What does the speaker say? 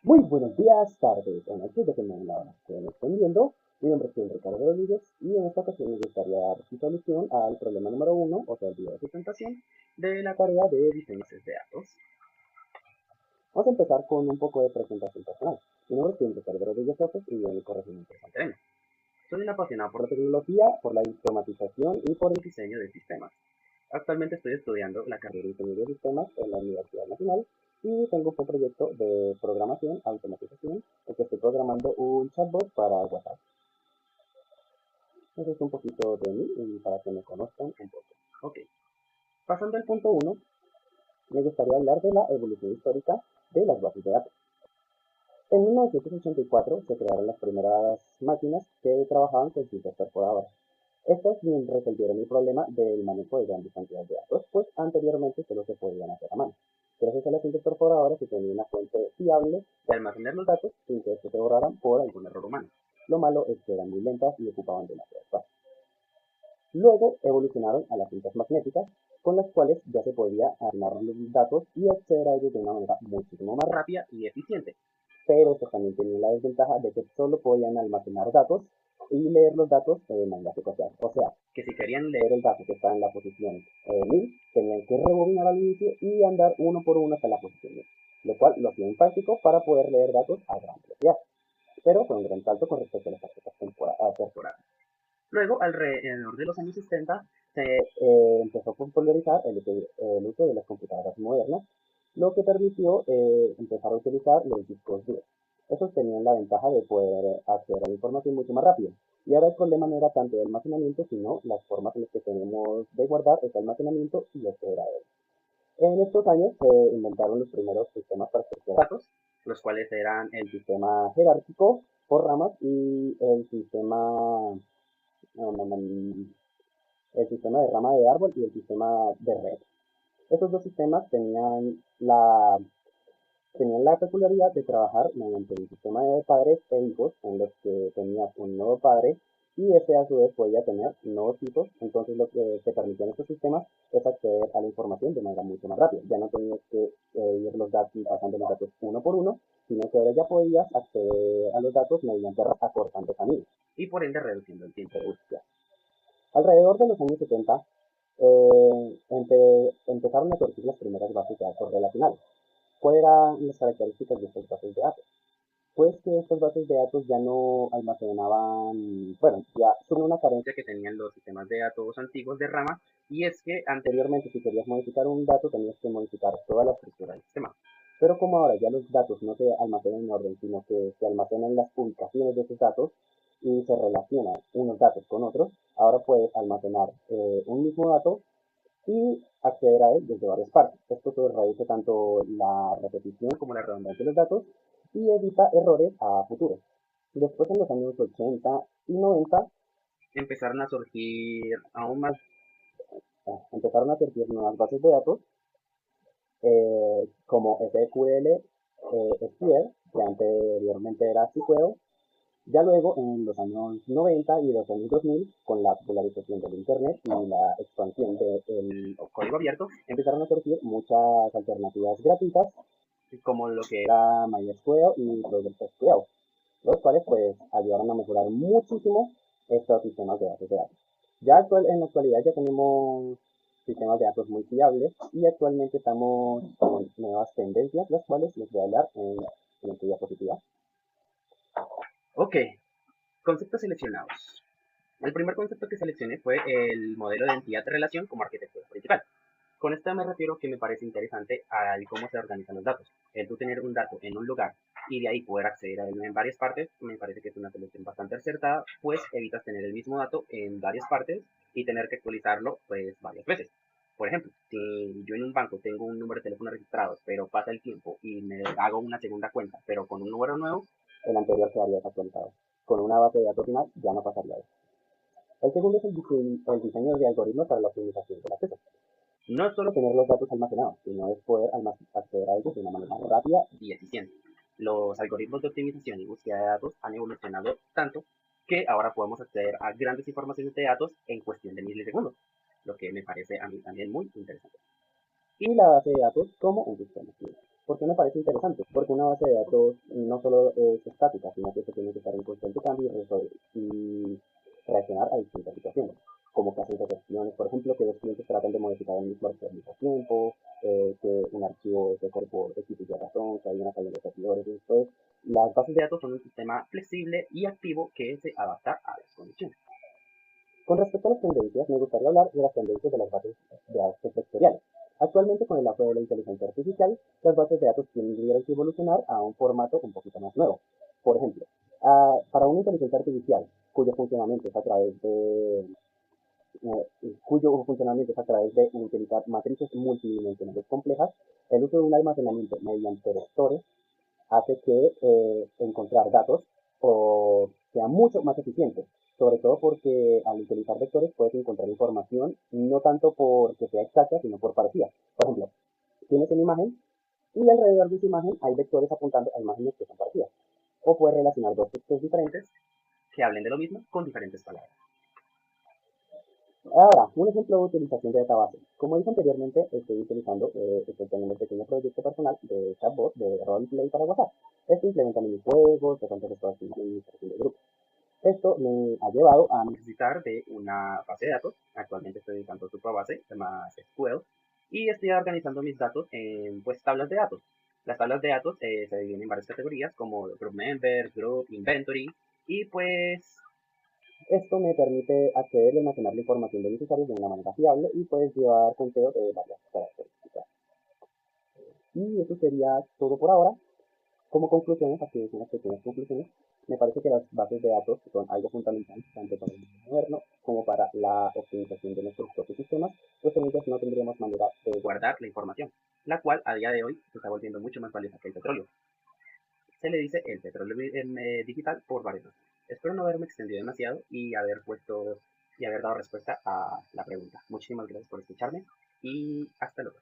Muy buenos días, tardes o noches, dependiendo de la hora que me estén viendo. Mi nombre es Ricardo Rodríguez y en esta ocasión me gustaría dar su solución al problema número uno, o sea, el video de presentación de la tarea de diseño de datos. Vamos a empezar con un poco de presentación personal. Mi nombre es Ricardo Rodríguez López y vivo en el corregimiento de Santander. Soy un apasionado por la tecnología, por la informatización y por el diseño de sistemas. Actualmente estoy estudiando la carrera de Ingeniería de Sistemas en la Universidad Nacional y tengo un proyecto de programación, automatización, en que estoy programando un chatbot para WhatsApp. Eso es un poquito de mí y para que me conozcan un poco. Ok, pasando al punto uno, me gustaría hablar de la evolución histórica de las bases de datos. En 1984 se crearon las primeras máquinas que trabajaban con cintas perforadoras. Estas bien resolvieron el problema del manejo de grandes cantidades de datos, pues anteriormente solo se podían hacer a mano. Gracias a las cintas perforadoras se tenía una fuente fiable de almacenar los datos sin que estos se borraran por algún error humano. Lo malo es que eran muy lentas y ocupaban demasiado espacio. Luego evolucionaron a las cintas magnéticas, con las cuales ya se podía armar los datos y acceder a ellos de una manera muchísimo más rápida y eficiente. Pero pues también tenían la desventaja de que solo podían almacenar datos y leer los datos de manera secuencial. O sea, que si querían leer el dato que está en la posición 1000, tenían que rebobinar al inicio y andar uno por uno hasta la posición 1000, lo cual lo hacía impráctico para poder leer datos a gran velocidad. Pero fue un gran salto con respecto a las tarjetas temporales. Luego, alrededor de los años 60, se empezó a popularizar el uso de las computadoras modernas, lo que permitió empezar a utilizar los discos duros. Esos tenían la ventaja de poder acceder a la información mucho más rápido. Y ahora el problema no era tanto el almacenamiento, sino las formas en las que tenemos de guardar ese almacenamiento y acceder a él. En estos años se inventaron los primeros sistemas para estructurar datos, los cuales eran el sistema jerárquico por ramas y el sistema de rama de árbol y el sistema de red. Estos dos sistemas tenían la peculiaridad de trabajar mediante un sistema de padres e hijos, en los que tenías un nodo padre y ese a su vez podía tener nodos hijos. Entonces lo que te permitían estos sistemas es acceder a la información de manera mucho más rápida. Ya no tenías que ir los datos, pasando los datos uno por uno, sino que ahora ya podías acceder a los datos mediante acortando caminos y por ende reduciendo el tiempo de búsqueda. Alrededor de los años 70 empezaron a surgir las primeras bases de datos relacionales. ¿Cuáles eran las características de estas bases de datos? Pues que estas bases de datos ya no almacenaban, bueno, ya son una carencia que tenían los sistemas de datos antiguos de rama, y es que anteriormente si querías modificar un dato tenías que modificar toda la estructura del sistema. Pero como ahora ya los datos no se almacenan en orden, sino que se almacenan las ubicaciones de esos datos y se relacionan unos datos con otros, ahora puedes almacenar un mismo dato y acceder a él desde varias partes. Esto te reduce tanto la repetición como la redundancia de los datos y evita errores a futuro. Después, en los años 80 y 90, empezaron a surgir aún más, empezaron a surgir nuevas bases de datos como SQL, SQL, que anteriormente era SQL. Ya luego, en los años 90 y los años 2000, con la popularización del Internet y la expansión del código abierto, empezaron a surgir muchas alternativas gratuitas, como lo que era MySQL y ProgSQL, los cuales pues ayudaron a mejorar muchísimo estos sistemas de bases de datos. En la actualidad ya tenemos sistemas de datos muy fiables y actualmente estamos con nuevas tendencias, las cuales les voy a hablar en esta diapositiva. Ok, conceptos seleccionados. El primer concepto que seleccioné fue el modelo de entidad-relación como arquitectura principal. Con esto me refiero que me parece interesante al cómo se organizan los datos. El tú tener un dato en un lugar y de ahí poder acceder a él en varias partes, me parece que es una solución bastante acertada, pues evitas tener el mismo dato en varias partes y tener que actualizarlo pues varias veces. Por ejemplo, si yo en un banco tengo un número de teléfono registrado, pero pasa el tiempo y me hago una segunda cuenta, pero con un número nuevo, el anterior quedaría desactualizado. Con una base de datos final ya no pasaría eso. El segundo es el diseño de algoritmos para la optimización del acceso. No es solo tener los datos almacenados, sino es poder acceder a ellos de una manera rápida y eficiente. Los algoritmos de optimización y búsqueda de datos han evolucionado tanto que ahora podemos acceder a grandes informaciones de datos en cuestión de milisegundos, lo que me parece a mí también muy interesante. Y la base de datos como un sistema. ¿Por qué me parece interesante? Porque una base de datos no solo es estática, sino que se tiene que estar en constante cambio y reaccionar a distintas situaciones, como casos de versiones, por ejemplo, que los clientes tratan de modificar el mismo archivo al mismo tiempo, que un archivo se corre por X y Y razón, que hay una falla de servidores. Entonces, las bases de datos son un sistema flexible y activo que se adapta a las condiciones. Con respecto a las tendencias, me gustaría hablar de las tendencias de las bases de datos vectoriales. Actualmente, con el auge de la inteligencia artificial, las bases de datos tendrían que evolucionar a un formato un poquito más nuevo. Por ejemplo, para una inteligencia artificial cuyo funcionamiento es a través de utilizar matrices multidimensionales complejas, el uso de un almacenamiento mediante vectores hace que encontrar datos sea mucho más eficiente, sobre todo porque al utilizar vectores puedes encontrar información no tanto porque sea exacta, sino por parecida. Por ejemplo, tienes una imagen y alrededor de esa imagen hay vectores apuntando a imágenes que son parecidas. O puedes relacionar dos textos diferentes que hablen de lo mismo con diferentes palabras. Ahora, un ejemplo de utilización de database. Como dije anteriormente, estoy teniendo un pequeño proyecto personal de chatbot de roleplay para WhatsApp. Esto implementa minijuegos, bastante restauración y administración de grupos. Esto me ha llevado a necesitar de una base de datos. Actualmente estoy editando su base, se llama SQL, y estoy organizando mis datos en pues tablas de datos. Las tablas de datos se dividen en varias categorías como group members, group, inventory, y pues esto me permite acceder y almacenar la información de mis usuarios de una manera fiable y puedes llevar conteo de varias características. Y eso sería todo por ahora. Como conclusiones, aquí son unas pequeñas conclusiones. Me parece que las bases de datos son algo fundamental tanto para el mundo moderno como para la optimización de nuestros propios sistemas, pues en ellas no tendríamos manera de guardar la información, la cual a día de hoy se está volviendo mucho más valiosa que el petróleo. Se le dice el petróleo digital por varias razones. Espero no haberme extendido demasiado y haber dado respuesta a la pregunta. Muchísimas gracias por escucharme y hasta luego.